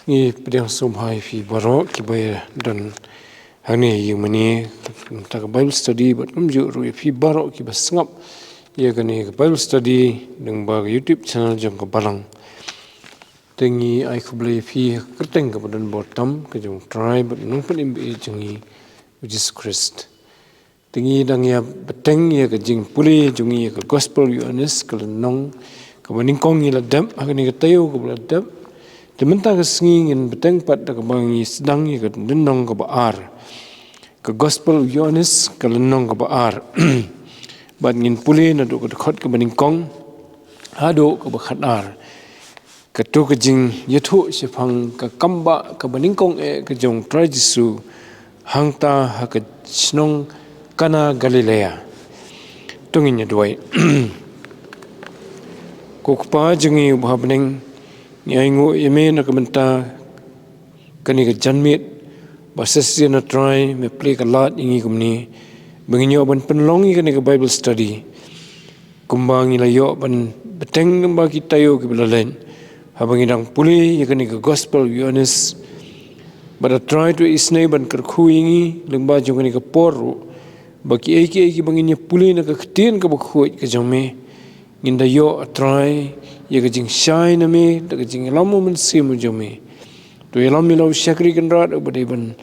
Ni Pdeng somhai fi barok kiba dan hani yung mani tak Bible study but kumju ru fi barok kiba sengap ya kani Bible study nang bag YouTube channel jong ka Balang tengi ai khublai fi kerteng ka badan bottom ka jong tribe nang pen imbe jongi Jesus Christ tengi dang ya beteng ya ka jing puli jongi ka gospel Ioannis ka nong ka maningkong ila dam agani ka tayo ka bladam Tementang kesengingin beteng pat dak bangi sedang ya ke denong ke baar ke gospel Ioannis ke lenong ke baar bat ngin puli na duk ke khot ke beningkong hado ke bakhatar ke tu ke jing yathu si Phang ke kamba ke beningkong ke jong U JISU hangta ha ke snong Kana Galilia tungin ya duai kokpa jengi ubah bening ni iing ime na kamenta kani ka janmit basasi na try me play ka lat ingi kumni benginyo ban penlongi kani ka Bible study kumba ngi la yo ban beteng namba kita yo ki belalen habangi dang puli ya kani ka gospel Ioannis but I try to isnay ban kerkhu ingi lengba jong kani ka poru baki eki banginya puli na ka ktin ka bakhuit ka jome nginda yo try ya ka jing shine na me da ka jing lamu men simu jome to yalam milau shakri kan rat ubade ban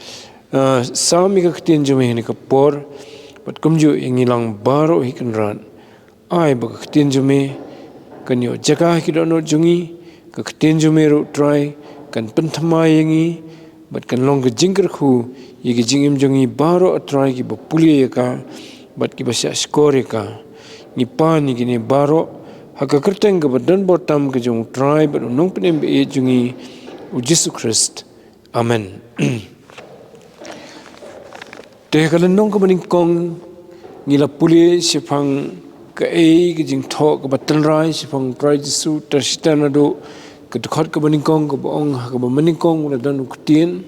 sami ka ktin jome ni ka por but kumju yangilang baro hi kan rat ai ba ka ktin jome kan yo jaka ki do no jungi ka ktin jome ro try kan penthama yangi but kan long ka jingker khu ya ka jingim jungi baro try ki ba puli ya ka but ki ba sha score ka ni pa ni gini baro haka kerteng ke badan bottom ke jong tribe nong penem be jungi U JISU Christ amen te kalan nong ke beningkong ngila puli si Phang ke ke jing tho ke batan rai si Phang U JISU tersitana do ke dekat ke beningkong ke boong ke beningkong ula dan uktin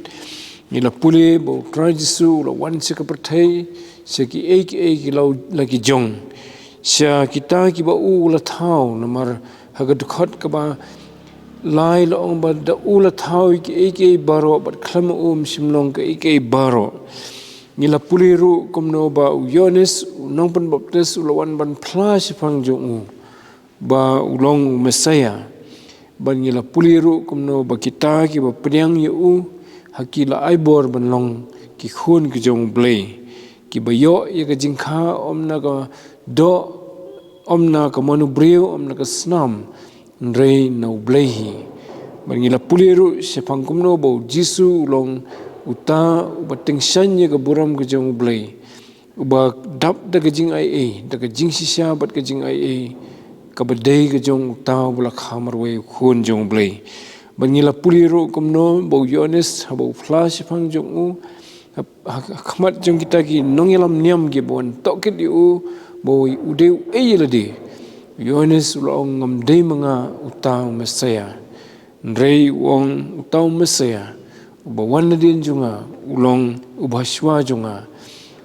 ngila puli bo U JISU ula wan se ke perthai se ki lau lagi jong Sia kita kiba ula thau namar haga dukhat kaba lai la ong ba da ula thau ki baro bat khlam simlong ke baro ngila puliru komno ba Ioannis nong pen baptis ulawan ban flash Phang jong ba ulong Messiah ban ngila puliru komno ba kita kiba Pdeng yu hakila aibor ban long ki khun ki jong blay kiba yo ya ka jingkha omna ka do omna ka manubrio omna ka snam rei no blehi bangila puliru se phangkumno bo JISU long uta ubateng shanye ka buram ka jong blei uba dap da ka jing ia da ka jing shisha bat ka jing ia ka badai ka jong uta bula khamar we khun jong blei bangila puliru kumno bo Ioannis bo flash phang jong u khmat jong kita ki nongelam niam ge bon tokit yu bo ude eyelade Ioannis ulong ngamdei mga utang Messiah rei wong utang Messiah uba wan din junga ulong ubhaswa junga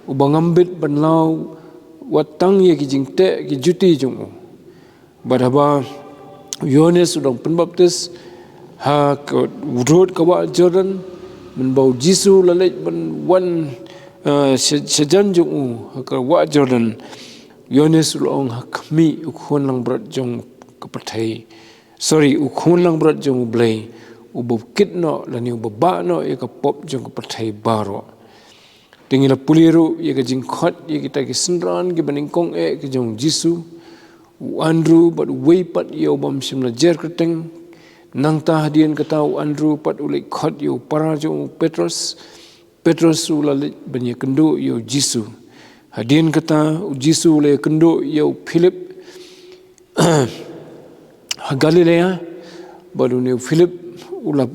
uba ngambit banlaw watang ye ki jingte ki juti jungu badaba Ioannis ulong penbaptis ha ko urut kawa Jordan men bau JISU lalait ban wan sejan jungu ha ka wa Jordan Ioannis ulong Kmie ukhon lang berat jong keperthai ukhon lang berat jong blai ubukit no lani ubaba no ya ka pop jong keperthai baro tingila puliru ya ka jingkhot ya kita ki Synran ki beningkong ke jong JISU Andrew but way pat yo bam simla jer kerteng nang ta hadian kata Andrew pat ulai khot yo para jong Petrus ulai banya kendo yo JISU hadian kata U JISU le kendo yo Philip Galilaia baru ne Philip ula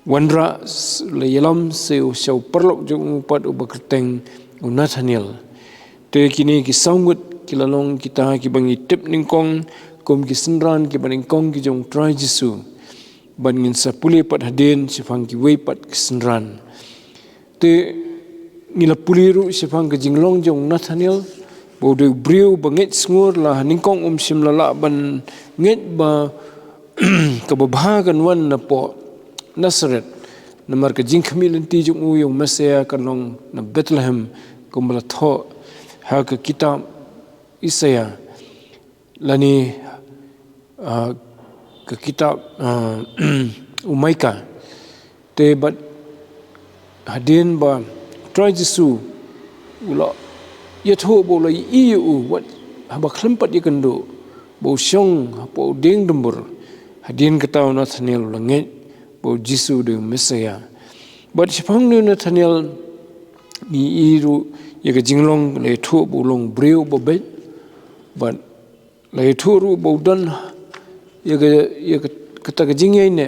wandra le yalam se usau perlok jong pat ubakerteng Nathaniel te kini ki sangut kilalong kita ki bangi tip ningkong kom ki Synran ki baningkong ki jong U JISU ban ngin sapule pat hadin si Phang ki wei pat ki Synran te ngila puliru si Phang ke jinglong jong Nathaniel bo de brio banget sngur la ningkong sim lala ban nget ba kababagan wan na po Nazareth namar ka Kmie lenti jung yung Messiah kanong na Bethlehem kumbala tho ha ka kitab Isaiah lani ka kitab Umaika te bat hadin ba try JISU ula yatho bo la iu wat haba klempat yakando bo shong bo ding dumbur hadin kataw Nathaniel langet bo JISU de Messiah but Phang nu Nathaniel ni iru yaga jinglong le tho bo long breu bo beit but le tho ru bo dan yaga kata ka jingai ne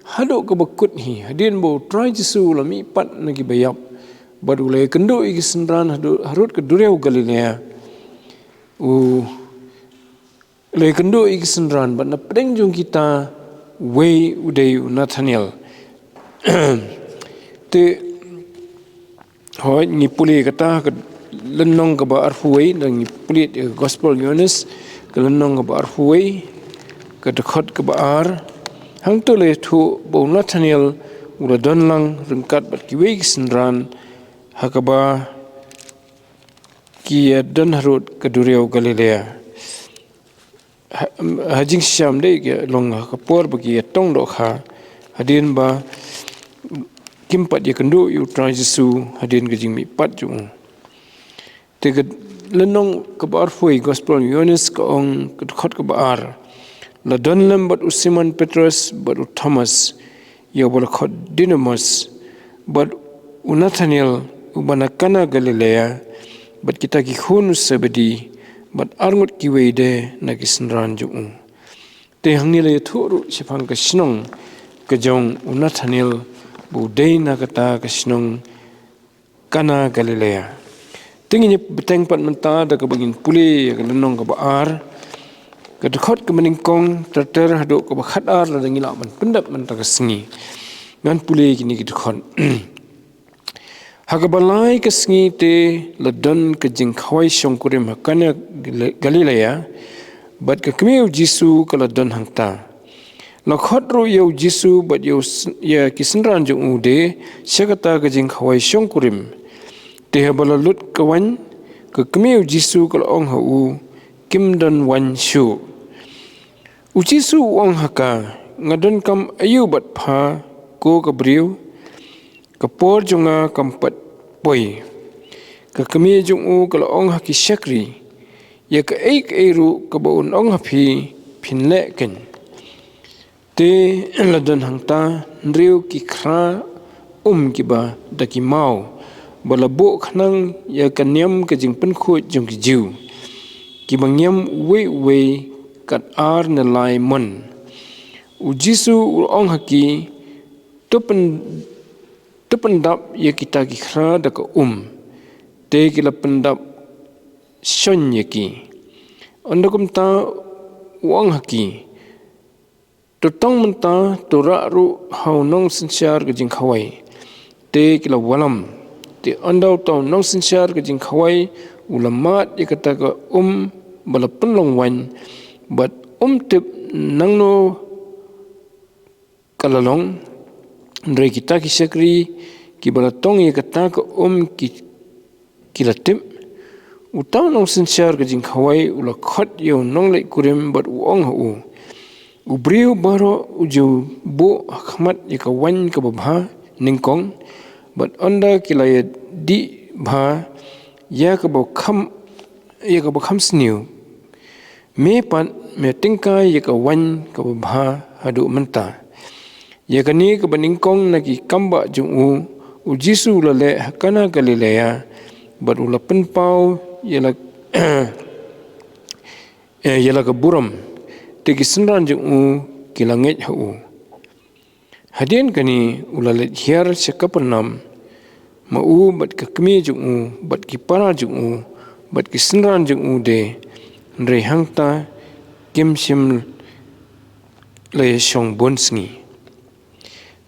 hado ka bakut hi hadin bo try JISU la mi pat na ki bayap but ulai kendo igi Synran harut ke dureu Galilea le kendo igi Synran but na Pdeng jong kita way udai Nathaniel te hoi ni puli kata ke lenong ke ba arfuai dan ni puli gospel Ioannis ke lenong ke ba arfuai ke dekat ke ba ar hang tu le tu bo Nathaniel ula don lang rengkat bat ki way Synran hakaba ki dan harut ke dureu Galilea hajing syam dei ke long kapor bagi tong do kha hadin ba kimpat ye kendo yu try JISU hadin ke jing mi pat jung te ke lenong ke bar foi gospel Ioannis ka ong ke khot ke bar la don lem bat Simon Petrus bat Thomas ya bol khot Didymus bat Nathaniel ubana Kana Galilia bat kita ki khun sabadi bat arngut ki weide na ki Synran jung te hangni le thoru sifang ka sinong ka jong Nathaniel bu dei na kata ka sinong Kana Galilia tingin beteng pat menta da ka bangin puli ka lenong ka baar ka dekhot ka meningkong terter hado ka bakhat ar la ngila man pyndap man ta ka singi ngan puli kini ki dekhot hagabalai ka singi te ladon ka Jingkhawai Songkurim Kana Galilia bat ka Kmie U JISU ka ladon hangta lakhot ro U JISU bat ya ki Synran jung ude syakata ka Jingkhawai Songkurim te balalut ka wan ka Kmie U JISU ka ong hu kimdan wan shu U JISU ong haka ngadon kam ayu bat pha ko ka briu kapor junga kampat poi ka Kmie jung ka ong haki shakri ya ka eiru ka baun ong hapi phinle ken te ladon hangta ndriu ki khra kiba daki mau balabo khnang ya kanyam ka jing pen khu jong ki jiu ki bangyam we kat ar na lai mon U JISU ong haki tu pyndap ya kita ki khra da ka te ki la pyndap shon ya ki ondakum ta wang haki to tong menta to ra ru hau nong sinsyar ka Jingkhawai te ki la walam te andau taw nong sinsyar ka Jingkhawai ulamat ya kata ka bala penlong wan but tip nangno kalalong ndre kita ki shakri ki bala tong ye kata ka ki latip utaw nong sinsyar ka Jingkhawai ula khot yo nong leit kurim bat ong hu ubriu baro uju bo khmat ye ka wan ka bthah ningkong bat onda ki la di bha ya ka bo kham sniu me pan me tingkai ye ka wan ka bthah hadu menta ya kani ka baningkong na ki kamba jung U JISU la le Kana Galilia bat ula penpau yala yala ka buram te ki Synran jung ki langet hu hadin kani ula le hiar sekapanam mau bat ka Kmie jung bat ki para jung bat ki Synran jung de ndre hangta kimsim le shong bonsngi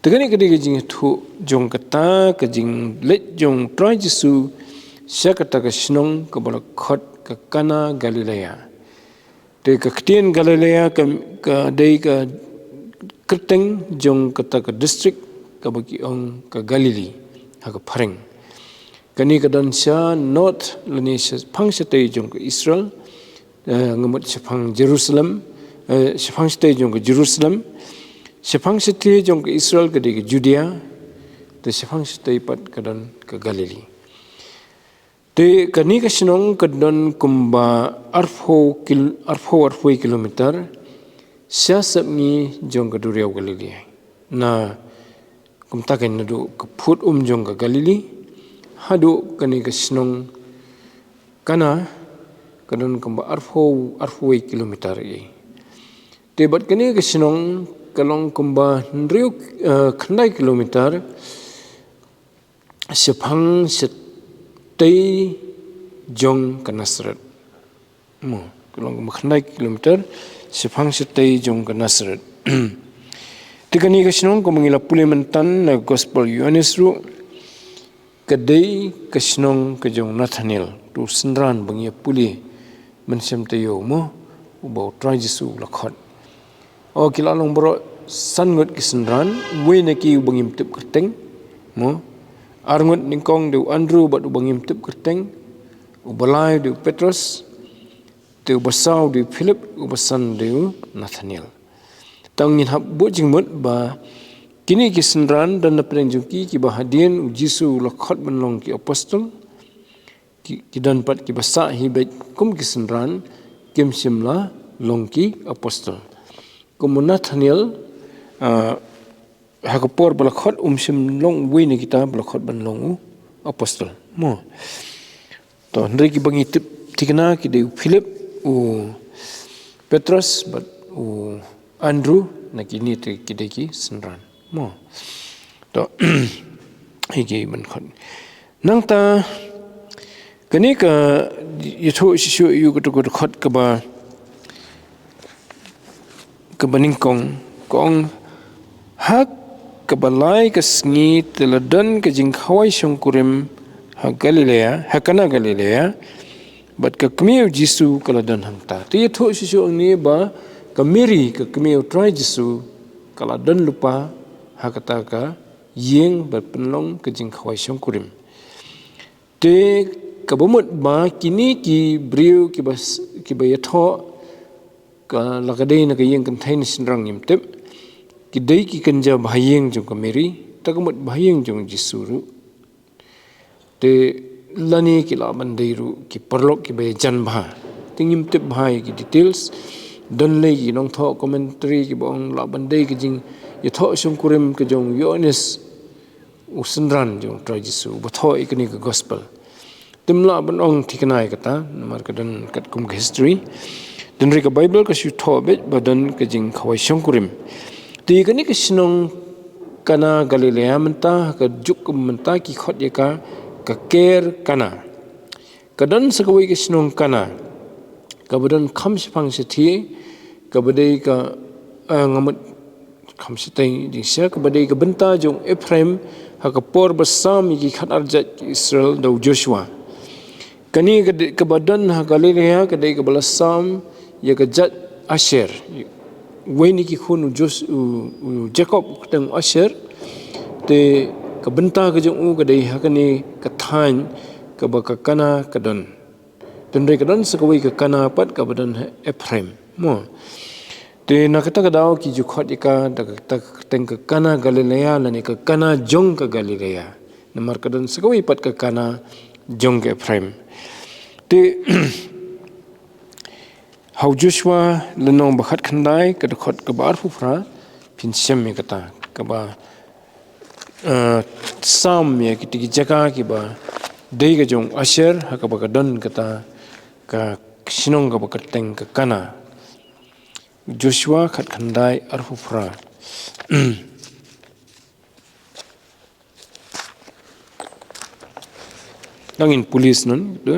tegani kadi ka jing thu jong kata ka jing leit jong try JISU syakata ka sinong ka bala khot ka Kana Galilia te ka ktien Galilea ka dei ka kerteng jong kata ke district ke bagi ong ke Galilee ha ke Phang kani ke dan sya north lani Phang state jong ke Israel ngamut Phang Jerusalem Phang state jong ke Jerusalem Phang state jong ke Israel ke di Judea te Phang state pat ke dan ke Galilee te kani ke sinong ke dan kumba arfo kilometer sya sabni jong ke duriau Galilea na kumtaken nadu ke phut jong ke Galilee hadu kani ke sinong kana kadon kumba arfo kilometer ye te bat kani ke sinong kalong kumba ndriu khandai kilometer Phang tei jong ke Nazareth mo kalong khandai kilometer Phang tei jong ke Nazareth tikani ke sinong ko mangila puli mentan na gospel Ioannis ru kedai ke sinong ke jong Nathaniel tu Synran bangia puli mensem tayo mo ubau try JISU lakhot o kila long bro sangut ke Synran Wain ki bangim tip kerteng mo arngut ningkong de Andrew bat bangim tip kerteng ubalai de Petrus de basau de Philip ubasan de Nathaniel tangin hab bu jingmut ba kini ki Synran dan Pdeng juki ki bahadian U JISU lakhot benlong ki apostol ki dan pat ki basa hi beit kum ki Synran kim simla long ki apostol kum Nathaniel hakapor balakhot sim long Wain kita balakhot benlong apostol mo to ndri ki bangi tip tikna ki de Philip u Petrus but u Andrew na kini ki de ki Synran mo to higi man khot nang ta kani ka yitho shishu yu ko khot ka ba ka baning kong hak ka balai ka sngi teladan ka Jingkhawai Songkurim ha Galilaia ha Kana Galilia bat ka Kmie U JISU kaladan hangta ti yitho shishu ni ba ka Mary ka Kmie try JISU kaladan lupa ha kata ka iing bat penlong ka Jingkhawai Songkurim te kabumut ba kini ki briu ki ba yatho ka lagadei na ka iing kan thain sinrang yimtep ki dei ki kanja bhayeng jong ka Mary takamut bhayeng jong JISU ru te lani ki la bandei ru ki perlok ki ba jan bha tingim tep bhai ki details dan le ki nong tho commentary ki bong la bandei ki jing yatho Shongkurim ke jong Ioannis u Synran jong try JISU bthah ikni ka gospel timla banong thikanai kata namar kadan kat kum history dan rika Bible ka shu tho bet badan ka Jingkhawai Songkurim ti kani ka sinong Kana Galilia menta ka juk menta ki khot ya ka ker kana kadan sakawai ka sinong kana ka badan kham Phang sethi ka badai ka ngamut kham setai disya ka badai ka benta jong Ephraim ha ka por basam ki khat arjat Israel do Joshua kani ka badan ha Galilia ka dai ka balasam ya ka jat Asher Wain ki khun Jacob teng Asher te ka benta ka jong u ka dai ha kani ka than ka ba ka Kana kadan tendai kadan sakawai ka Kana pat ka badan Ephraim mo te na kata ka daw ki jukhot ika ta teng ka Kana Galilia lani ka Kana jong ka Galilia namar kadan sakawai pat ka Kana jong ka Ephraim te hau Joshua lenong bakhat khandai ka khot ka bar phufra pinsem me kata ka ba sam me ki tiki jaka ki ba dei ka jong Asher ha ka ba ka don kata ka sinong ka ba ka teng ka Kana Joshua khat khandai ar phufra nangin police non de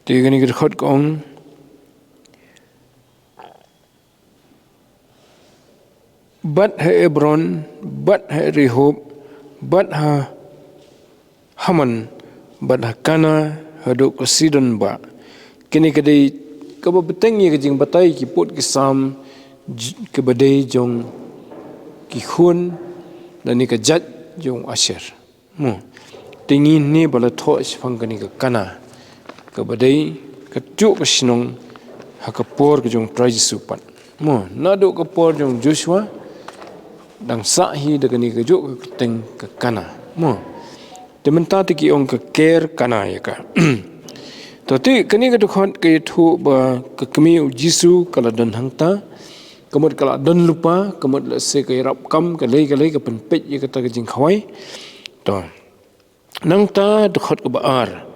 Tegani ke khot kong bat ha Hebron bat ha Rehob bat ha haman badhakana haduk kesidon ba kini kadai kaba beteng ye kejing batai ki pot ki sam ke badai jong ki khun dan ni ke jat jong asher tingin ni bala tho sifang kani ke kana ke badai ke juk ke sinong hakapor ke jong trai Jisu pat nado ke por jong Joshua dang sahi de kani ke juk ke teng ke kana dementa tiki ong ke care kana ya ka tapi kani ke dukhot ke thu ba ke Kmie U JISU kala dan hangta kemud kala dan lupa kemud se ke rap kam ke lei ke penpet ye kata ke Jingkhawai to nang ta dukhot ke baar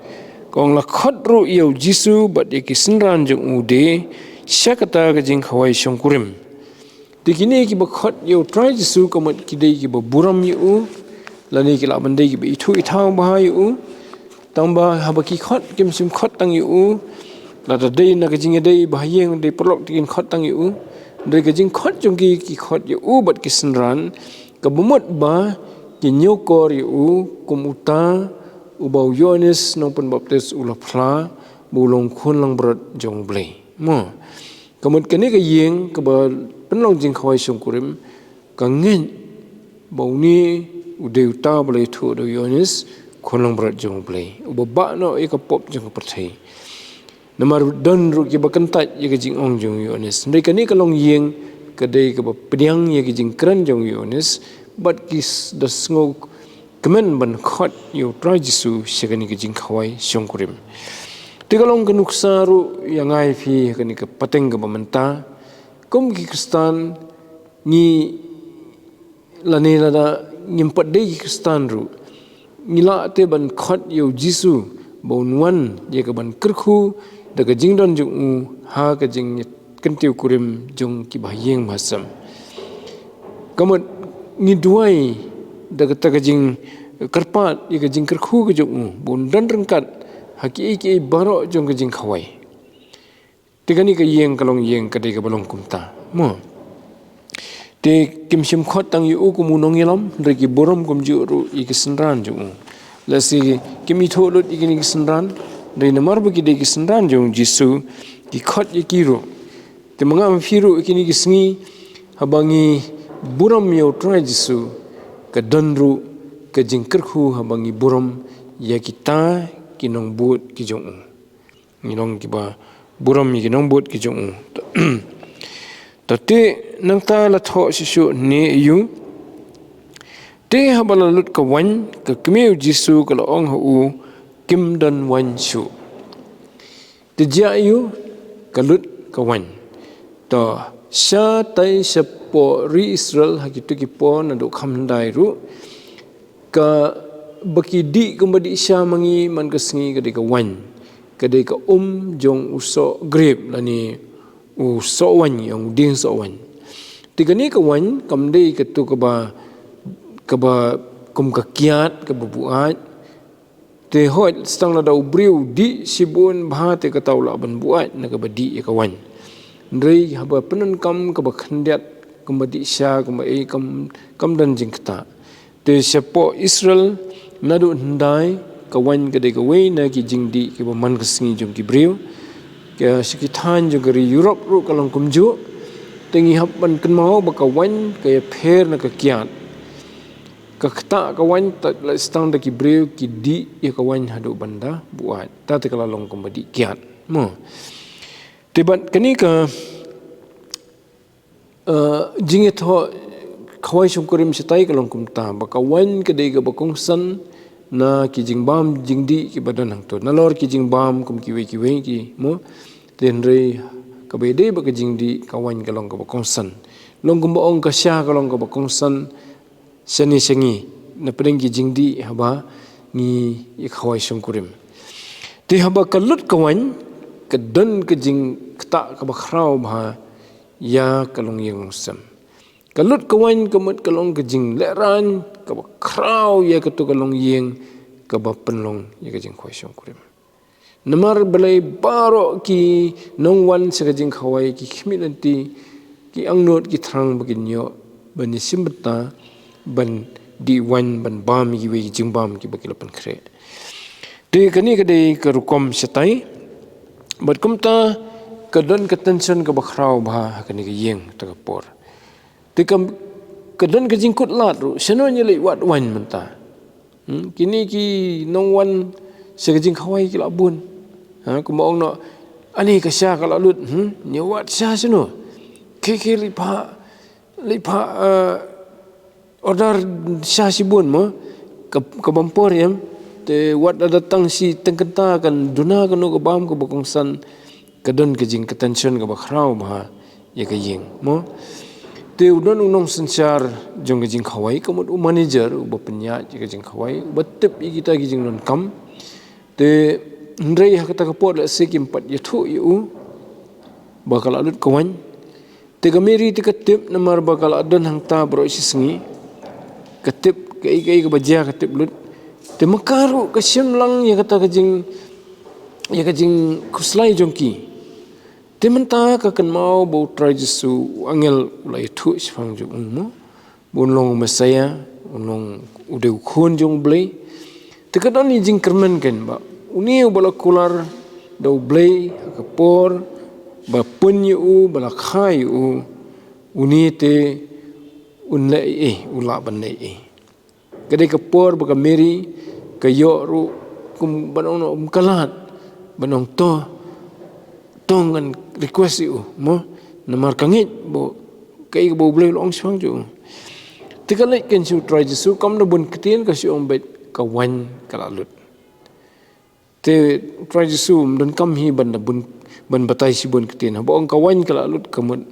kong la khot ru U JISU bat ye ki Synran jong ude syakata ke Jingkhawai Songkurim dikini ki bakhot U trai JISU kemud ki dei ki buram yu lani ki la bandai ki itu itau bahayu tambah habaki khot kim sim khot tang yu la da dei na ke jing dei bahayeng dei perlok tikin khot tang yu dei ke jing khot jong ki khot yu bat ki Synran ke bumut ba ki nyokor yu kumuta ubau Ioannis nong pen baptis ula khra bulong khun lang berat jong blei kemud kene ke yeng ke ba penlong Jingkhawai Songkurim ka ngin bau ni udah utah boleh tu do Ioannis khonlang berat jong play ubah no ika pop jong perthai namar don ru ki bakantat ye jing ong jong Ioannis mereka ni kalong yeng kedai ke Pdeng ye jing kran jong Ioannis bat kis das ngok kemen ban khot U trai JISU segani ke Jingkhawai Songkurim tikalong ke nuksa ru yang ai fi kani ke pateng ke pementa kom ki Kristan ni lani lada nyimpat dei Kristan ru ngila te ban khot U JISU bon wan ye ke ban kerkhu da ke jingdon jong ha ke jing kentiu kurim jong ki bahayeng masam kamut ngiduai da ke jing karpat ye ke jing kerkhu ke jong bon dan rengkat haki ki barok jong ke Jingkhawai tigani ke yeng kalong yeng ke dei ke balong kumta te kim sim khot tang yu ku munong yelam reki borom kum ju ru i ki Synran jong la si kim i tholut i ki Synran dei namar bu ki de ki Synran jong JISU ki khot ye ki ru te mangam firu ki ni ki sngi habangi buram U trai JISU ke dan ru ke jingkerkhu habangi buram ya kita ki nong but ki jong ni nong ki ba buram ki nong but ki jong tapi nang ta la tho sisu ni yu te habala lut ka wan ka Kmie U JISU ka ong hu kim dan wan su te ja yu ka lut ka wan to sha tai sepo ri Israel hakitu ki pon adu khamdai ru ka baki di kumbadi sha mangi man ka sngi ka de ka wan ka de ka jong uso grip lani so wan yang ding so wan tiga ni kawan kamdei ketu keba kum ka kiat ke buat te hot stang la dau briu di sibun bha te ka taula ban buat na ka badi ya kawan ndrei haba penan kam ka ba khandiat kumbadi sha kum e kam dan jingkta te sepo Israel nadu ndai kawan ka de ka Wain na ki jingdi ke ba man ka singi jong ki briu ke sekitan juga di Europe ru kalong kumju tengi hapan kan mau bakawan ke pher na kekiat ke kata kawan tak stang da ki breu ki di ya kawan hadu banda buat ta te kalalong kumbadi kiat tibat kani ka jinget ho khawai Songkurim setai kalong kumta bakawan ke dei ga bakongsan na ki jingbam jingdi ki badan hang to nalor ki jingbam kum ki we ki tenrei ka bede ba ka jingdi kawan kalong ka bakongsan long kum ong ka sha kalong ka bakongsan seni sengi na Pdeng ki jingdi haba ni Khawai Songkurim ti haba kalut kawan ka dan ka jing kata ka bakhrau ba ya kalong yang sam kalut kawan kamut kalong ka jing leran ka bakhrau ya ka tu kalong yeng ka ba penlong ya ka jing Khawai Songkurim namar balai baro ki nongwan sa Jingkhawai ki Kmie nanti ki angnot ki thrang baginyo bani simbata ban di Wain ban bam gi we jing bam ki bakila pan khre de kani kadai karukom setai bat kumta kadon ka tension ka bakhrau bha kani ka yeng ta por te kam kadon ka jingkut lat ru seno nyele wat Wain menta kini ki nong wan se ka Jingkhawai ki labun ku maong no ani ka sya ka lut nyawat sya seno ke lipa order sya sibun mo ka bampor yam te wat datang si tengkenta kan duna kan ko bam ko bakongsan kadon ke jing tension ka bakhrau bha ya ka yeng mo te udon unong sensar jong ke Jingkhawai kamut manager ba penya ke Jingkhawai batep kita ki jing non kam te ndrei ha kata ka pot la sekim pat yathu yu bakal alut kawan te kameri te katip namar bakal adon hang ta bro isi sengi katip kai ka baja katip lut te makaru ka lang ya kata ka jing kuslai jongki te menta ka kan mau bo try jisu angel ulai thu Phang ju mo bon long masaya long ude khon jong blai te kadon ni jing kermen kan ba uni bala kular do blai ka por ba pun yu bala khai yu uni te unlai ula ban nei kadai ka por ba ka meri ka yo ru kum banong kalat banong to tongan request yu mo namar kangit bo kai bo blai long Phang ju tikalai kan su try jisu kam na bun ketien ka si ong beit ka Wain kalalut te try jisu dan kam hi ban ban batai si bun ketien bo ong ka Wain kalalut kamut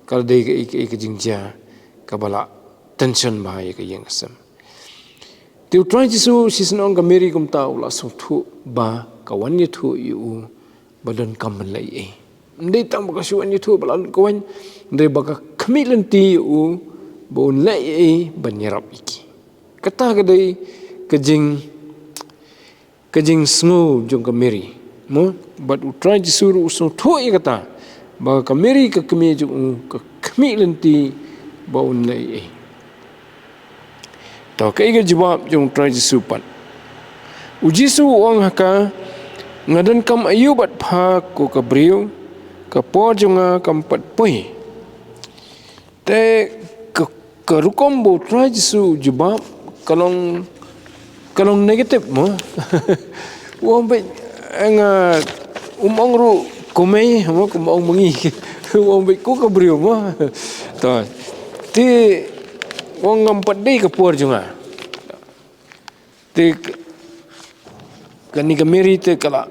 kal dei ka jingja ka bala tension bahaya ka yang asam te try jisu si senong ka meri kum ta ula so thu ba ka Wain ye thu yu badan kam lai ndei tang ba ka su an ye thu bala ka Wain ndei ba ka Kmie lenti yu bon lai ban yarap iki kata kadai kajing snow jong ka meri mo but try jisuru so thoi kata ba ka meri ka Kmie jong ka Kmie lenti bon lai to kai ga jawab jong try jisu pat U JISU ong haka ngadan kam ayubat pha ko ka briu ka po jonga kam pat pui te karukom bo try jisu jawab kalong negatif mo wong be nga umong ru Kmie mo kumong mangi wong be ko ka briu mo to ti wong ngam pat dei ka por jonga te kani ka meri te kala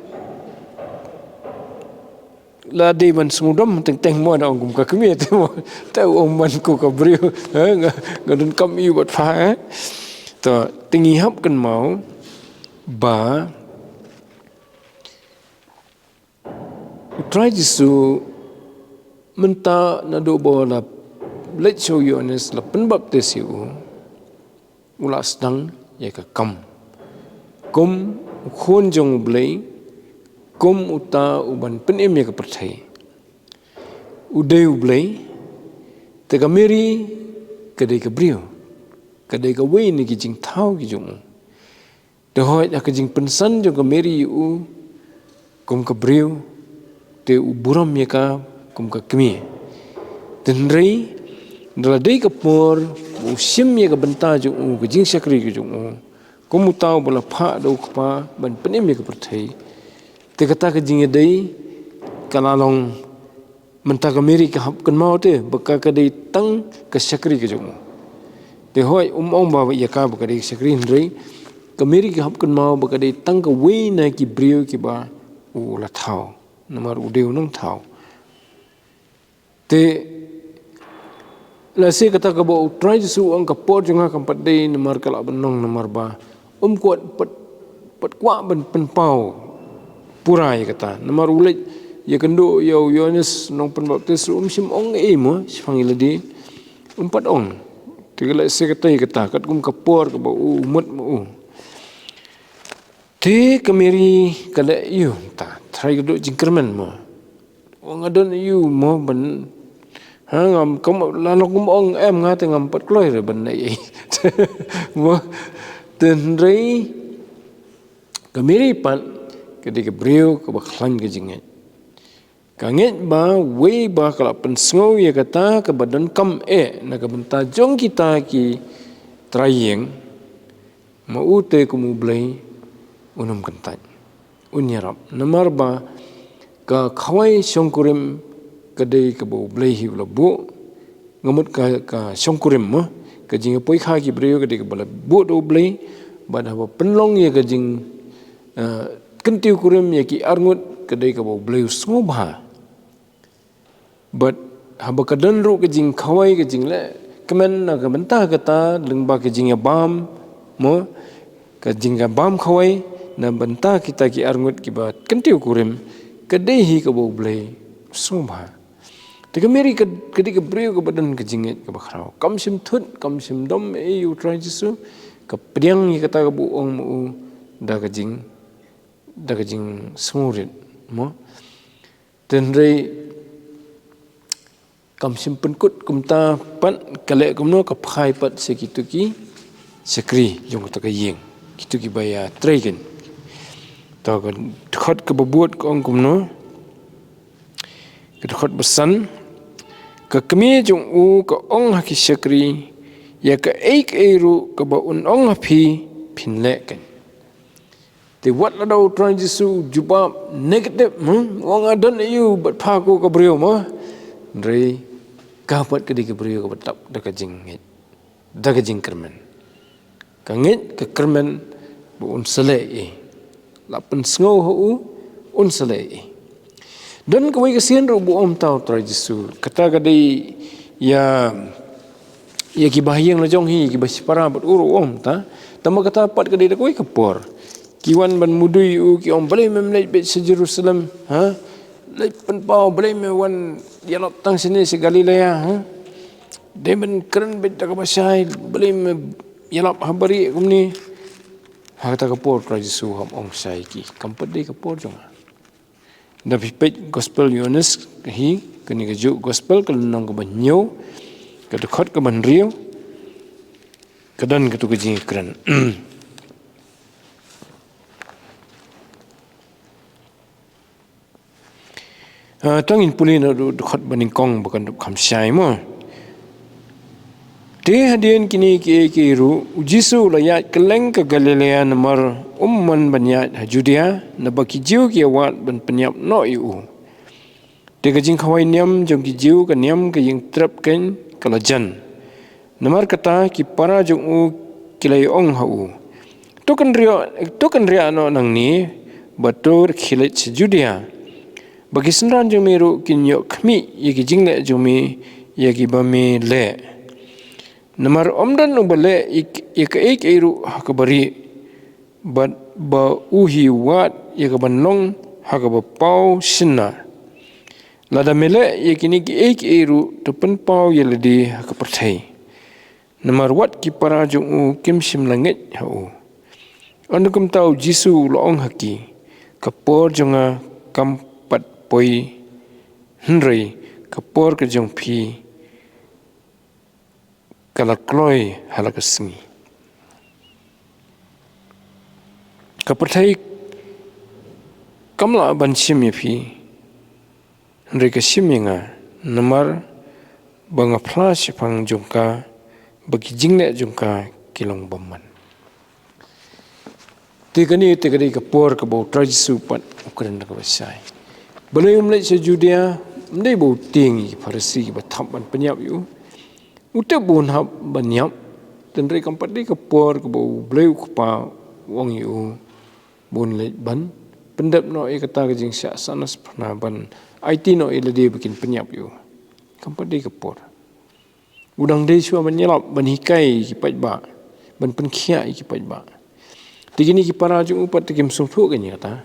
la de ban sumudam teng mo na ong ka Kmie te mo ta ong man ko ka briu ngadun kam yu bat pha to tingi hap kan mau ba try jisu menta na do bola leit show Ioannis la penbab te siu ula sedang ya ka kam kum khon jong blai kum uta uban penem ya ka perthai udai blai te ka meri kadai ka brio kadai ka Wain ni ki jing thau ki jong de hoi ya ka jing pensan jong ka meri u kum ka brio te u buram ya ka kum ka Kmie ten rei dala dei ka por u sim ya ka benta jong ka jing shakri ki jong kum utau bola pha do pa ban penem ya ka perthai te kata ka jing dei kalalong menta ka meri ka hap kan mau te baka ka dei tang ka shakri ka jong te hoi ong ba ya ka baka dei shakri rei ka meri ka hap kan mau baka dei tang ka Wain na ki brio ki ba u la thau namar u deu nang thau te la se kata ka bo try jisu ang ka por jonga kam pat dei namar kala banong namar ba kuat pat kwa ban pen pau purai kata namar ulet ya kendo ya Ioannis nong pen baptis sim ong mo Phang iladi pat ong tigala se kata kat kum ka por ka ba umut mo te kameri kala yu ta try ka do jingkermen mo ong adon yu mo ban ngam kom lalu kum em ngate ngam pat kloi re ban nei mo ten rei kamiri pan ketika beliau ke baklan ke jinget kanget ba we ba kala pen sngo ya kata ke badan kam na ke benta jong kita ki trayeng ma ute kumu blai unum kentan unyarap namar ba ka khawai Shongkurim kadai ke bau blai hi labu ngamut ka Shongkurim mo ke jing poi kha ki brio kadai ke bala bu do blai ba da penlong ya ke jing kentiu kurim ya ki arngut kadai ke bau blai snobha but haba kadan ru ke jing khawai ke jing le kemen na ke benta kata lengba ke jing ya bam mo ke jing ka bam khawai na benta kita ki arngut ki ba kentiu kurim kadai hi ke bau blai snobha Tiga meri ketika beliau ke badan ke jingit ke bakrau. Kam sim thut, kam sim dom U JISU ke Pdeng ni kata ke buong mu dah ke jing semurit mo. Tenrei kam sim penkut kumta pat kalek kumno ke phai pat sekitu ki shakri jong kata ke iing. Kitu ki baya traigen. Ta ke khot ke bebuat ke ong kumno. Ke khot besan ke Kmie jong ke ong haki shakri ya ke eiru ke ba ong hapi pinleken te wat la dau trying JISU jubab negative wong adan you but phaku ke brio ma rei kapat ke dik brio ke betap dak jingit dak jingkermen kangit ke kermen bu un selei lapen sngo hu un selei dan kawai kesian ro bu om tau try JISU kata kadai ya ki bahyang la jong hi ki basipara bat uru om ta tama kata pat kadai kawai kepor kiwan ban mudui u ki om balai memlai beit se Jerusalem leit pen pau balai me wan dialog tang sini se GALILAIA de ben keren beit tak basai balai me yalap habari kumni kata kepor try JISU ham ong sai ki kampet dei kepor jong Dapat pet gospel Ioannis hi kini kejuk gospel kalau nong ke banyo ke dekat ke banrio kedan ketu kejing keren tangin pulin adu dekat baningkong bukan duk kamsai mo de hadian kini ke ru JISU layat keleng ke GALILAIA nomor umman banyat Judea na baki jiu ki awat ban penyap no iu de ke Jingkhawai niam jong ki jiu ke niam ke ying trap ken kalajan nomor kata ki para jong u kilai ong hau token ria no nang ni batur khilet Judea bagi Synran jong meru kinyo Kmie ye ki jingle jong mi ye ki ba me le Namar omdan ubale ik eru hakabari but ba uhi wat yakabanlong hakaba pau sinna lada mele yakini ki eru tepen pau yeladi hakaperthai namar wat ki para jong u kimsim langit hau andukum tau JISU loong haki kapor jonga kampat poi henrei kapor ke jong pi kala kloi halakasingi kaperthai kamla ban sim yapi ndre ka siminga namar banga flash phang jongka bagi jingle jongka kilong baman tikani ka por ka bo JISU pat ukren ka basai balai umlai se Judea ndai bo tingi farisi ba thamban penyap yu Uta bun hab banyap tenrei kampat di kepor ke bau bleu kupa wong yu bun leit ban pyndap no kata ke jingsyak sanas pernah ban IT no ila dia bikin penyap yu kampat di kepor udang dei sua menyelap ban hikai ki ba ban pynkylla ki ba tigini ki para jung upat tikim sumpu ke nyata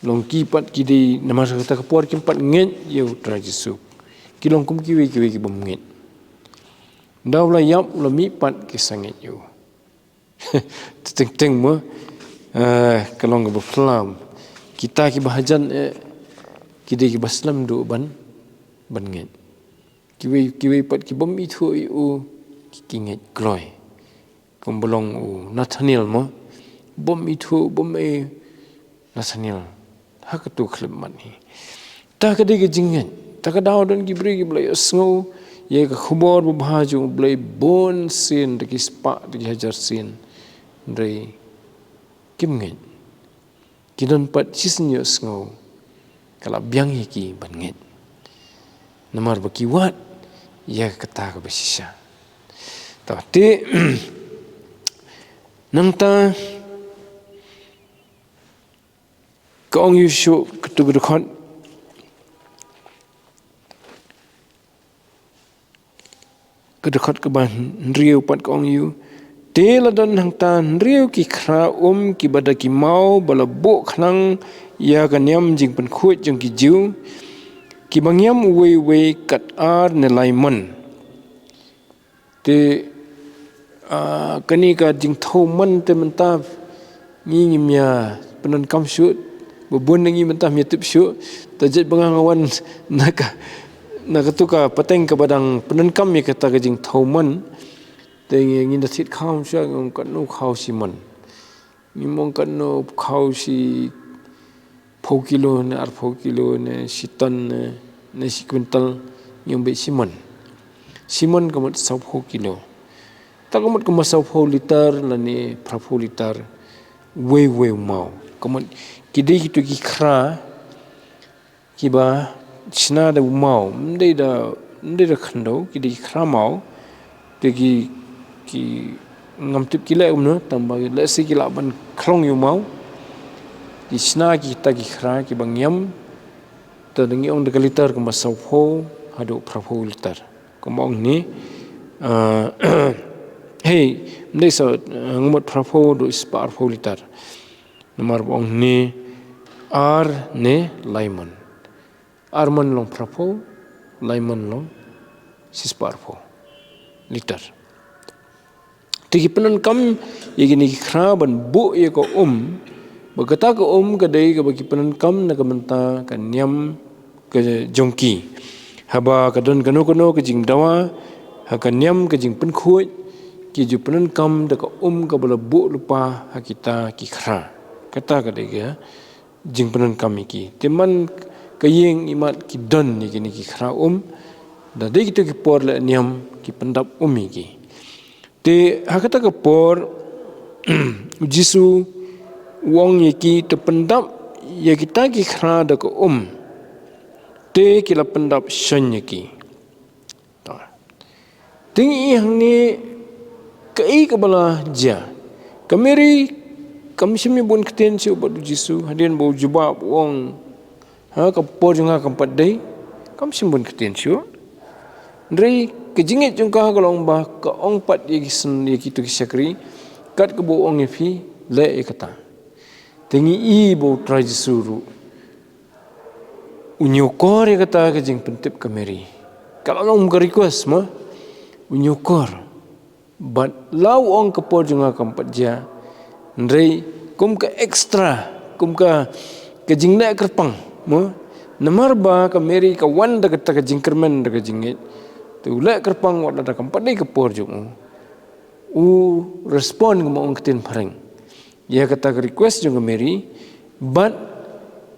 long ki pat ki di nama kata kepor ki pat nget yu JISU ki long kum ki bomnget Dah lah yap lah mipat kisangit you. Teng mo kalau nggak berflam kita ki bahajan kita ki baslam do ban ngit. kiwi pat ki bom itu u ki nget gloi kom bolong u Nathaniel mo bom itu bom Nathaniel hak tu klem man hi ta ka de ke jinget ta ka daw don ki bri ki blai sngo ye ka khubor bu bhaju blai bon sin de ki spa de ki hajar sin rei kim nget ki don pat chisin yo sngo kala biang hi ki ban nget namar ba ki wat ya kata ka besisha ta te nang ta kong yu shu tu gu khon kedekhat ke ban riu pat kong yu te la don hang tan riu ki khra ki bada ki mau bala bo khlang ya ka nyam jing pen khut jong ki jiu ki bangyam we kat ar ne laimon te kani ka jing thau man te menta ngi mya penan kam shu bubun ngi menta mya tip shu tajet bangangawan naka tuka Pdeng ka badang penan kam ya kata ka jing thau man te ngi na thit kham sha ngom kan no khau si man ngi mong kan no khau si phau kilo ne ar phau kilo ne sitan ne si kwintal nyom be simon kamat sau phau kilo ta kamat kamat sau phau liter la ni phau liter we mau kamat kidai kitu ki khra kiba china da mau ndai da khando kidai khra mau te ki ngam tip kila no tamba la si kila ban khlong yu mau ki china ki ta ki khra ki bangyam ta ngi ong de liter kamat sau phau hadu phau liter komong ni hey ndai sa ngot phau do spar phau liter nomor bong ni ar ne laimon arman long phau laimon long sispar phau liter tigi penan kam yegini khra ban bu ye ko bagata ko ka dei ka bagi penan kam na ka menta ka nyam ka jongki haba ka don kano ka jing dawa ha ka nyam ka jing pen khoi ki ju penan kam da ka ka bala bu lupa ha kita ki khra kata ka dei ka jing penan kam ki teman ka iing imat ki don ni kini ki khra da dei kitu ki por la nyam ki pyndap ki te hakata ka por U JISU wong ye ki te pyndap ye kita ki khra da ka te ki la pyndap shen ye ki ting i hang ni ka ka bala ja kameri kamshimi bun kten si ubat U JISU hadian bau jubab wong ha ka por junga kampat dei kamshim bun kten si ndrei kejinget jungka kalong ba ka ong pat ye sen ye kitu ki shakri kat ke bo ong ye fi le e kata tingi i bo trai suru unyokor ye kata ke jing pyntip kameri kalau ong ka request ma unyokor but lau ong ka por junga kampat ja ndrei kum ka extra kum ka jing na kerpang ma namar ba kameri ka wan da kata ka jingkermen da ka jinget tu lek kerpang wat da kampat dei ke por jung respond ke ong ktin pareng ya kata request jung Mary but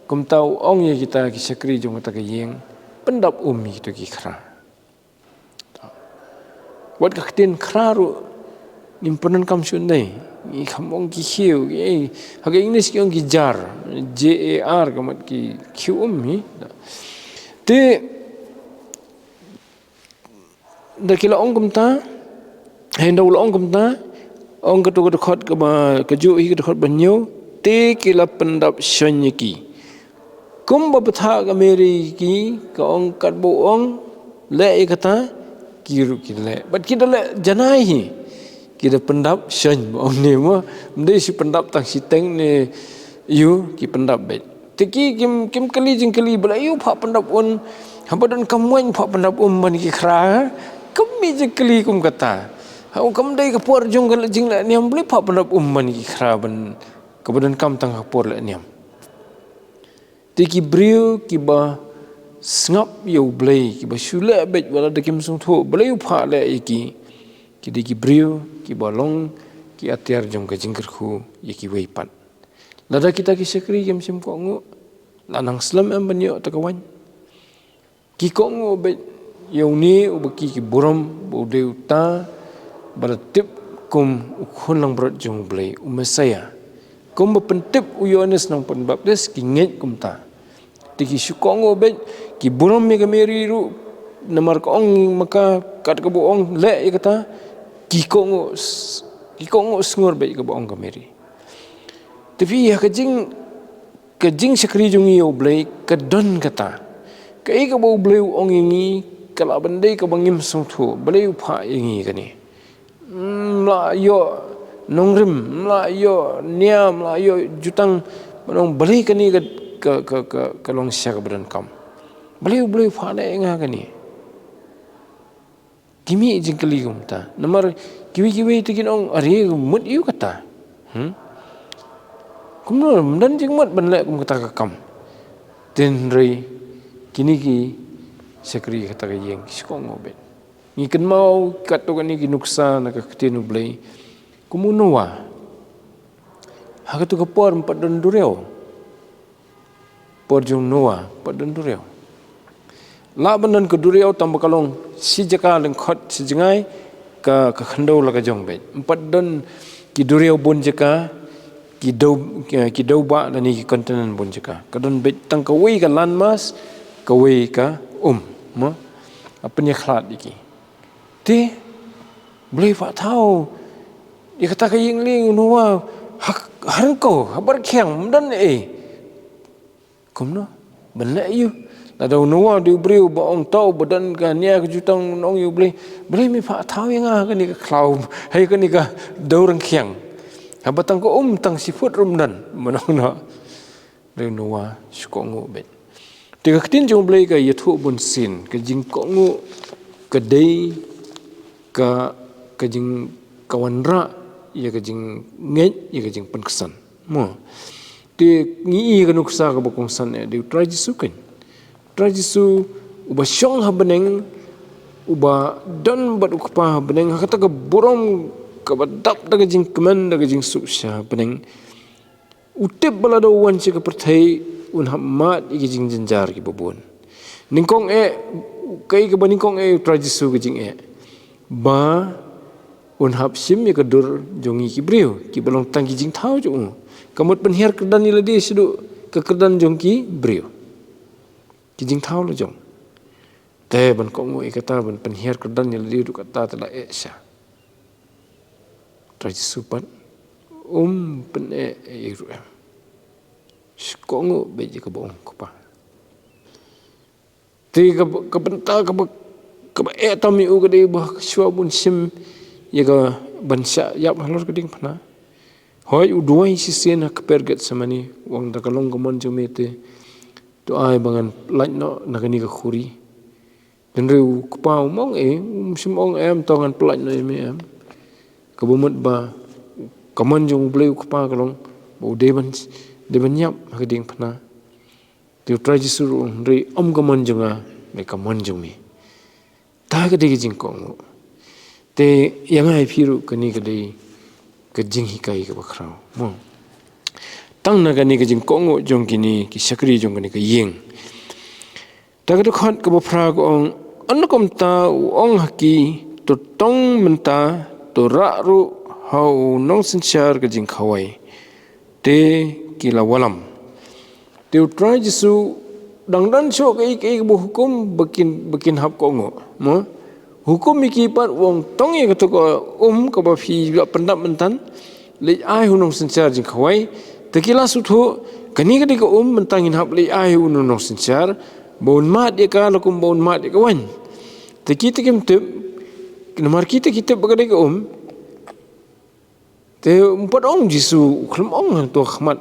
kum tau ong ye kita ki shakri jung kata ke iing pyndap tu ki khra wat ka ktin khra ru imponan kam shun dei i kham ong ki hiu e ha ke english ki ong ki jar jar kamat ki khiu te da kila ong kumta henda ul ong kumta ong ka tu khot ka ba ka ju hi ka khot banyo te kila pyndap shanyaki kumba bthah ka meri ki ka ong kat bo ong le kata kiru ki le but kita le janai hi kita pyndap shan ong ne mo mde si pyndap tang si teng ne yu ki pyndap beit te ki kim kali jing kali bala yu pha pyndap on habadan kamwan pha pyndap ban ki khra Kmie je keli kum kata hau kam dei ka por jong ka jing la niam bli pha pyndap ban ki khra ban kebadan kam tang por la niam te ki briu ki ba ngap yo blei ki ba shule bet wala de kim sung tho blei pha le ki de ki brio ki balong ki atiar jong ka jingkar khu ki wei pat lada kita ki shakri kim sim kohnguh lanang slam em banyo takawan ki kohnguh bet yo ni ubaki ki buram bo deuta baratip kum ukhon lang berat jong blei umesaya kum pyntip u Ioannis nang pon baptis ki nget kum ta tiki syukongo bet ki buram mi kameri ru namar koong maka kat ka boong le ya kata ki kongo sngur bet ka boong kameri tapi ya kajing shakri jong yo blei ka don kata kai ka bo blei ong ingi kala bandai ka bangim sung thu blei pha ingi kani la yo nongrim la yo niam la yo jutang manong blei kani ka Lumshyiap badan kam blei pha le nga kani Kmie jingkali kumta namar kiwi tikin ong ari mut yu kata kumno dan jing mut ban le kum kata ka kam ten rei kini ki shakri kata ka yeng shkongo bet ni kan mau kat to kani ki nuksa na ka ktenu blei kumunowa hakatu ka por empat don dureo por jong noa empat don dureo la banan ka dureo tambah kalong si jaka lengkot si jengai ka khandau la ka jong bet empat don ki dureo bon jaka ki dau ba dan ki kontenan bon jaka ka don bet tang ka wei ka lan mas ka wei ka ma apanya khlat iki ti boleh fa tahu dia kata ka ying ling noa har ko habar kyang dan kumno benda yu ada noa di beriu baong tau badan ka nia ka jutang nong yu boleh mi fa tahu yang ka ni ka klau hai ka ni ka daurang kyang habatang ko tang sifut rumdan manong na le noa shkongo bet tiga ketin jong boleh ka yathu bun sin ka jing kohnguh ka dei ka jing kawanra ya ka jing nget ya ka jing penkesan mo ti ngi ka nuksa ka bokong san di U JISU kan JISU uba syong ha beneng uba dan bat ukpa beneng kata ka borom ka badap da ka jing keman da ka jing susya beneng utip balada wan ci ka perthai un hammat iki jing jenjar ki babon ningkong kai ka baningkong U JISU ka jing ba un hap sim ya kadur jongi ki brio ki balong tang ki jing thau jo kamot penhiar kedan ni ladi sedu ke kedan jong ki brio ki jing thau lo jong te ban kohnguh kata ban penhiar kedan ni ladi du kata tela sha JISU pan pen ru kohnguh be je ka boong ka ti ka benta ka tami u ka dei bah shwa bun sim ya ka bansya yap halor keding pana hoi u duai sisen ka perget samani wang da kalong kamon jomete to ai bangan lait no nakani ka khuri den reu kupau mong sim ong tongan plat no em ka bomot ba kamon jong bleu kupa kalong bo deban yap keding pana tu JISU rei kamon jonga me kamon jomi ta ka dei jing kohnguh te yang ai phiru kani ka dei ka jing hikai ka bakhrau mo tang na kani ka jing kohnguh jong kini ki shakri jong kani ka yeng ta ka khat ka bafra ko ong anakom ta ong haki to tong menta to ra ru hau nong sinchar ka Jingkhawai te kila walam te JISU dangdan so kai bu hukum bakin hap kohnguh mo hukum iki pat wong tong ye ka ka ba phi pyndap mentan le ai hunong sinchar Jingkhawai tekila suthu kani ka ka mentangin hap le ai hunong sinchar bon mat ye ka lakum bon mat ye ka wan teki tekim tip namar kita bagade ka te empat ong JISU khlem ong to khmat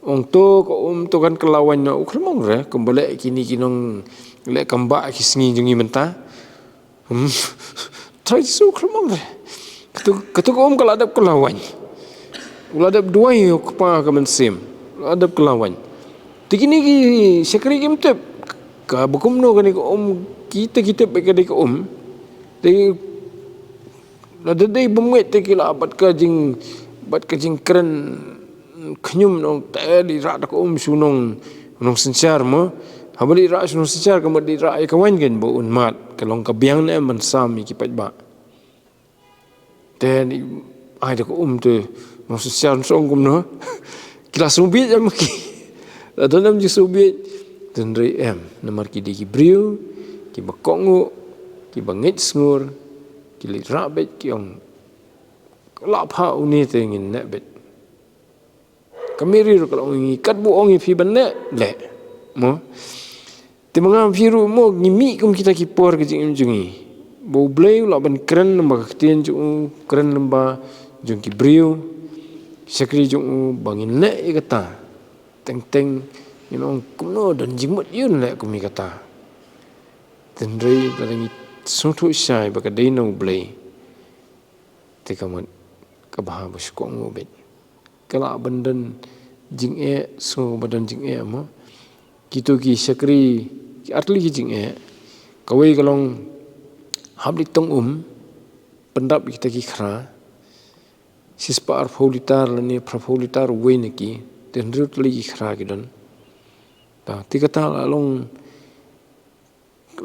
ong to ko to kan kelawan no khlem ong re kembali kini kinong le kamba kisngi jungi menta JISU khlem ong re katu ko kaladap kelawan uladap dua yo kpa ka mensim uladap kelawan tikini ki shakri kim tip ka bakumno kani ko kita baik ka te lada dei bemet te kila bat ka jing keren knyum nong tali ra da ko sunong nong sencar mo habali ra sunong sencar ka di ra ka wan gen bo unmat kalong ka biang ne man sami ki pat ba te ni ai da ko te nong sencar song kum no kila subi jam ki lada nam ji subi tendri namar ki di ki briu ki ba kohnguh ki ba ngit sngur ki li ra bet ki ong la pha uni te ngin ne bet kamiri ro kalau ngi kat bu ong fi ban ne le mo te manga firu mo ngimi kum kita ki por ke jing jungi bo bleu la ban kren ba ktien ju kren ba jung ki briu shakri ju bangin ne kata teng kumno dan jingmut yun le kumi kata tendrei dalangi sutu sai ba ka dei no blei te kamat ka bah ba kohnguh bet kala bandan jing so badan jing mo kitu ki shakri ki atli ki jing kawai kalong habli tong pyndap kita ki khra sispar faulitar lani prafaulitar Wain ki tendrut li ki khra ki don ta ti kata along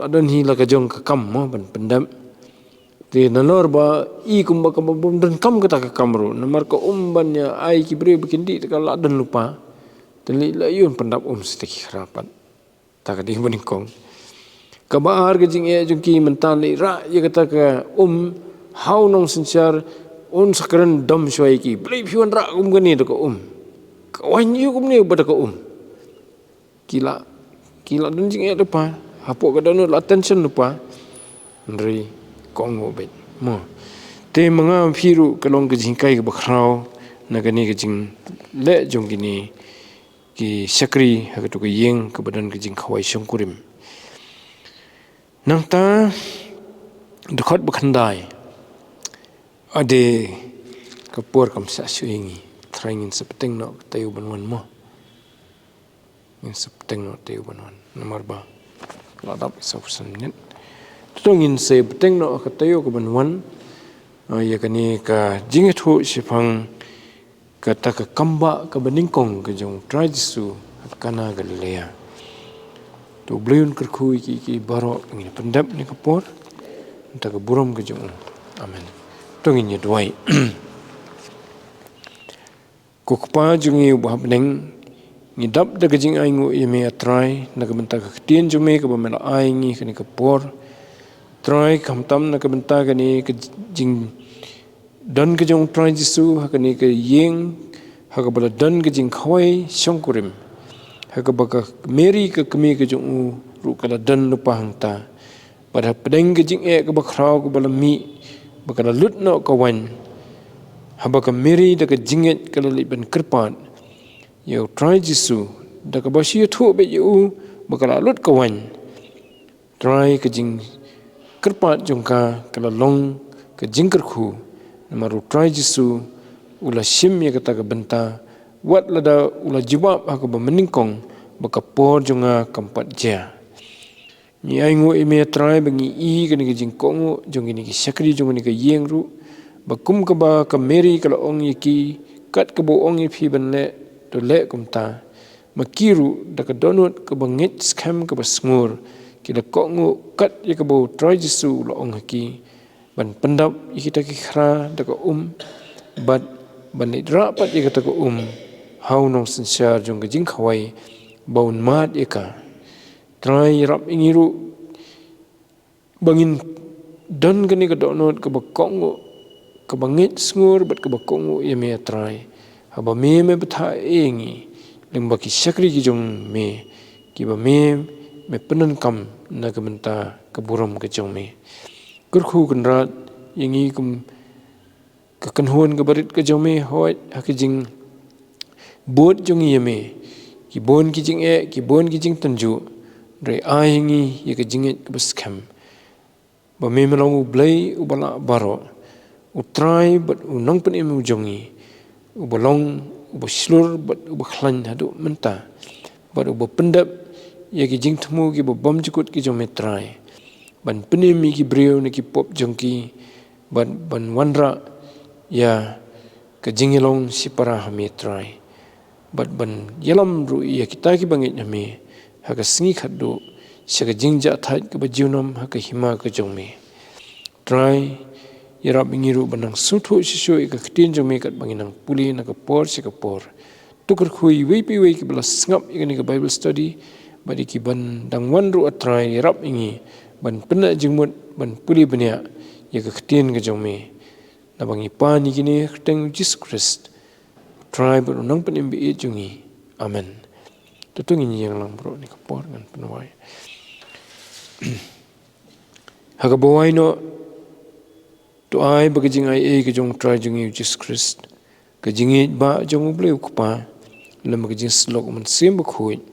adan hi la ka jong ka kam mo ban pyndap te nanor ba kumba ka bom dan kam kata ka kamro namar ko bannya ai ki bre bikin di ka la dan lupa teli la yun pyndap steki khrapat ta ka di baning kong ka baar ke jing jung ki mentan li ra ye kata ka how nong sencar sakran dom shwai ki ble phiwan ra gani da ko ka wan yu ne ba da ko kila dan jing lupa hapo ka dan attention lupa ndri kohnguh bet mo te manga phiru kalong ke jingkai ke bakrau nagani ke jing le jong gini ki shakri ha to ke iing ke badan ke Jingkhawai Songkurim nang ta dekat bakhandai ade kapur kam sa suingi traingin sepeteng no tayu banwan mo in sepeteng no tayu banwan nomor ba ladap sausan net tungin se Pdeng no katayo ko banwan ya kani ka jingithu sifang kata ka kamba ka baningkong ka jong U JISU Kana Galilia to bleun kerkhu ki baro ngi pyndap ni kapor ta ka burom ka jong amen tungin ye dwai ko kpa jungi ba Pdeng ni dap da ka jing aingu yeme atrai na ka benta ka tien jume ka ba mena iing kani kapor try kamtam na kabenta kani ke jing dan ke jong U JISU hakani ke iing hakabala dan ke Jingkhawai Songkurim hakabaka Kmie ke Kmie ke jong ru kala dan lupa hangta pada Pdeng ke jing ke bakrau ke bala mi bakala lut no ka wan habaka Kmie da ke jinget kala liban kerpat ya U JISU da ka bashi thu be yu bakala lut ka wan try ke jing kerpat jongka kala long ke jingkerkhu namaru U JISU ula shim ya kata ke benta wat lada ula jibab ha ke meningkong baka por jonga kampat ja ni aingu ime trai bangi kani ke jingkohnguh jong ni ke shakri jong ni ke iing ru bakum ke ba ke Kmie kala ong yiki kat ke bo ong phi ban le to le kumta makiru da ke donut ke bangit scam ke basngur kila kohnguh kat ya ke bo U JISU lo ong haki ban pyndap kita ki khra da ko bat ban rapat ya kata ko how nong sensyar jong ke Jingkhawai baun mat ya ka trai rap ingiru bangin dan gani ke donot ke ba kohnguh ke bangit sngur bat ke ba kohnguh ya me trai haba me bthah ingi leng baki shakri ki jong me ki ba me penan kam na ke benta ke buram ke jong me kurkhu kenrat yangi kum ke kanhuan ke barit ke jong me hoi ha ke jing bot jong ye me ki bon ki jing ki bon ki jing tanju re aingi ye ke jinget ke baskam ba me melong blai u bala baro u trai but u nong pen emu jongi u bolong u slur but u khlan hadu menta but u pyndap ya ki jing temu ki bom jukut ki jong metrai ban penemi ki brio ni ki pop jong ki ban wanra ya ke jingilong si para hametrai ban yelam ru ya kita ki bangit hame ha ka singi khaddo saka jingja thait ke bajunam ha ka hima ke jong me try yarap ingiru banang suthu sisyo ka ktin jong me kat banginang puli na ka por si ka por tukar khui wei pi wei ki bala sngap igani ka Bible study badi ki ban dang wan ru atrai yarap ingi ban pena jingmut ban puli bania ya ka ktin ke jong me na bangi pa ni kini kteng Jesus Christ try but nang penim bi jungi amen tutung ini yang lang bro ni ka por ngan penawai haga bawai no to ai bagi jing ai ke jong try jungi Jesus Christ ke jingi ba jong ble ukpa lam ke jing slok man sim ba khui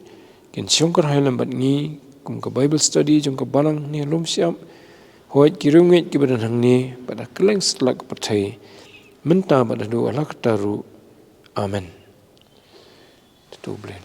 ken shongkar hai lam bat ngi kum ka Bible study jong ka balang ni Lumshyiap hoit ki runget ki badan hang ni pada keleng slak pathai menta pada do alak taru amen tu blen